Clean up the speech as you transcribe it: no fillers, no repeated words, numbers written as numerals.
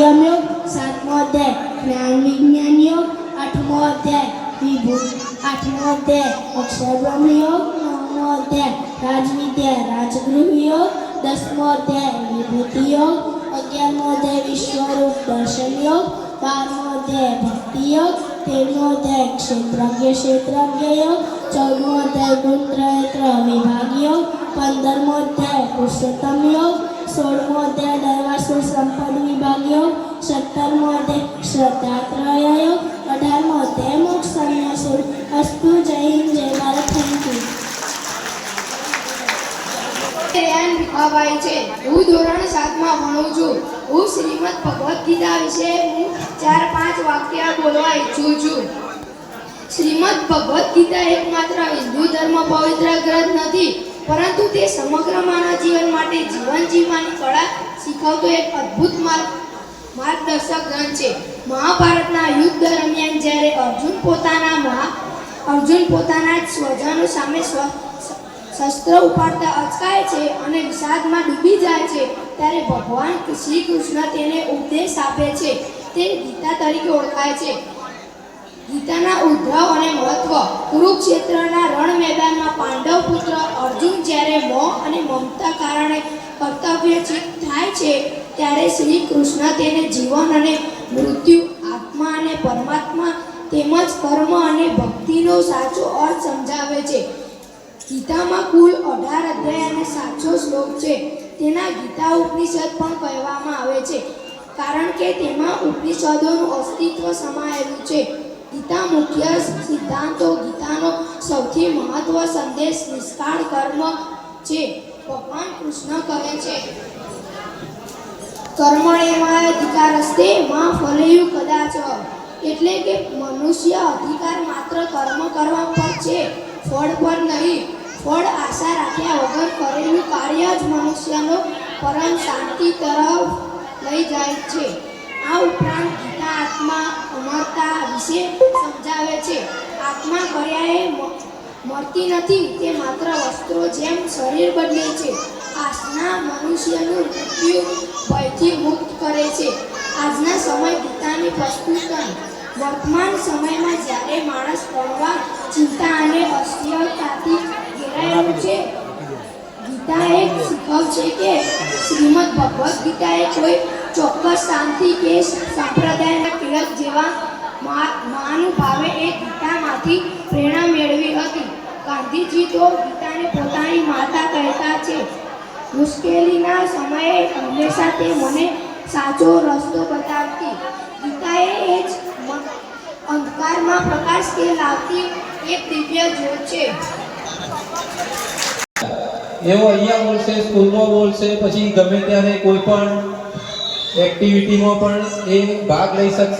संयम योग, 7मो अध्याय ज्ञान विज्ञान योग, 8मो अध्याय विभूत, 8मो अध्याय अक्षर ब्रह्म योग, 9मो अध्याय राजविद्या राजगृह योग, 10मो अध्याय विभूति योग, 11मो अध्याय विश्वरूप दर्शन योग, 12मो अध्याय भक्ति योग, 13मो अध्याय क्षेत्रज्ञ योग, 14मो अध्याय गुणत्रयत्र विभाग योग, 15मो अध्याय पुरुषोत्तम योग, 16मो अध्याय दैवासुर संपद विभाग योग, 17मो अध्याय श्रद्धात्रय योग, 18मो अध्याय मोक्ष संन्यास योग। अस्तु। जय हिंद, जय भारत। Thank you. ભાઈ છે હું ધોરણ 7 માં ભણું છું। હું શ્રીમદ ભગવદ ગીતા વિશે હું 4-5 વાક્ય બોલવા ઈચ્છું છું। શ્રીમદ ભગવદ ગીતા એકમાત્ર હિન્દુ ધર્મ પવિત્ર ગ્રંથ નથી, પરંતુ તે સમગ્ર માનવ જીવન માટે જીવન જીવવાની કળા શીખવતો એક અદ્ભુત માર્ગદર્શક ગ્રંથ છે। મહાભારતના યુદ્ધ દરમિયાન જ્યારે અર્જુન પોતાના સ્વજનો સામે શસ્ત્ર ઉપાડતા અચકાય છે અને વિષાદમાં ડૂબી જાય છે, ત્યારે ભગવાન શ્રી કૃષ્ણ તેને ઉપદેશ આપે છે। તે ગીતા તરીકે ઓળખાય છે। ગીતાના ઉદ્ભવ અને મહત્વ। કુરુક્ષેત્રના રણ મેદાનમાં પાંડવ પુત્ર અર્જુન જ્યારે મોહ અને મમતા કારણે કર્તવ્યચ્યુત થાય છે, ત્યારે શ્રી કૃષ્ણ તેને જીવન અને મૃત્યુ, આત્મા અને પરમાત્મા તેમજ કર્મ અને ભક્તિનો સાચો અર્થ સમજાવે છે। ગીતામાં કુલ 18 અધ્યાય અને 700 શ્લોક છે। તેના ગીતા ઉપનિષદ પણ કહેવામાં આવે છે, કારણ કે તેમાં ઉપનિષદોનું અસ્તિત્વ સમાયેલું છે। ગીતા મુખ્ય સિદ્ધાંતો। ગીતાનો સૌથી મહત્વ સંદેશ નિષ્કાળ કર્મ છે। ભગવાન કૃષ્ણ કહે છે, કર્મણેવાધિકારસ્તે મા ફલેયુ કદાચ, એટલે કે મનુષ્ય અધિકાર માત્ર કર્મ કરવા પર છે, ફળ પર નહીં। ફળ આશા રાખ્યા વગર કરેલું કાર્ય જ મનુષ્યનો પરમ શાંતિ તરફ લઈ જાય છે। આ ઉપરાંત ગીતા આત્મા અમરતા વિશે સમજાવે છે। આત્મા કર્યાએ મરતી નથી, તે માત્ર વસ્ત્રો જેમ શરીર બદલે છે। આજના મનુષ્યનું મૃત્યુ ભયથી મુક્ત કરે છે। આજના સમય ગીતાની પ્રસ્તુતન। વર્તમાન સમયમાં જ્યારે માણસ પ્રવાહ, ચિંતા અને અસ્થિરતાથી ઘેરાયેલું છે, ગીતા એક શીખવ છે કે શ્રીમદ ભગવદ ગીતા એ કોઈ ચોક્કસ શાંતિ કે સંપ્રદાયના તિલક જેવા મહાનુભાવે એ ગીતામાંથી પ્રેરણા મેળવી હતી। ગાંધીજી તો ગીતાને પોતાની માતા કહેતા છે। મુશ્કેલીના સમયે હંમેશા તે મને સાચો રસ્તો બતાવતી। ગીતા એ જ અંધકારમાં પ્રકાશ કે લાવતી એક દિવ્ય જ્યોત છે। એવો અહીંયા બોલશે, સ્કૂલમાં બોલશે, પછી ગમે ત્યારે કોઈ પણ એક્ટિવિટીમાં પણ એ ભાગ લઈ શકશે।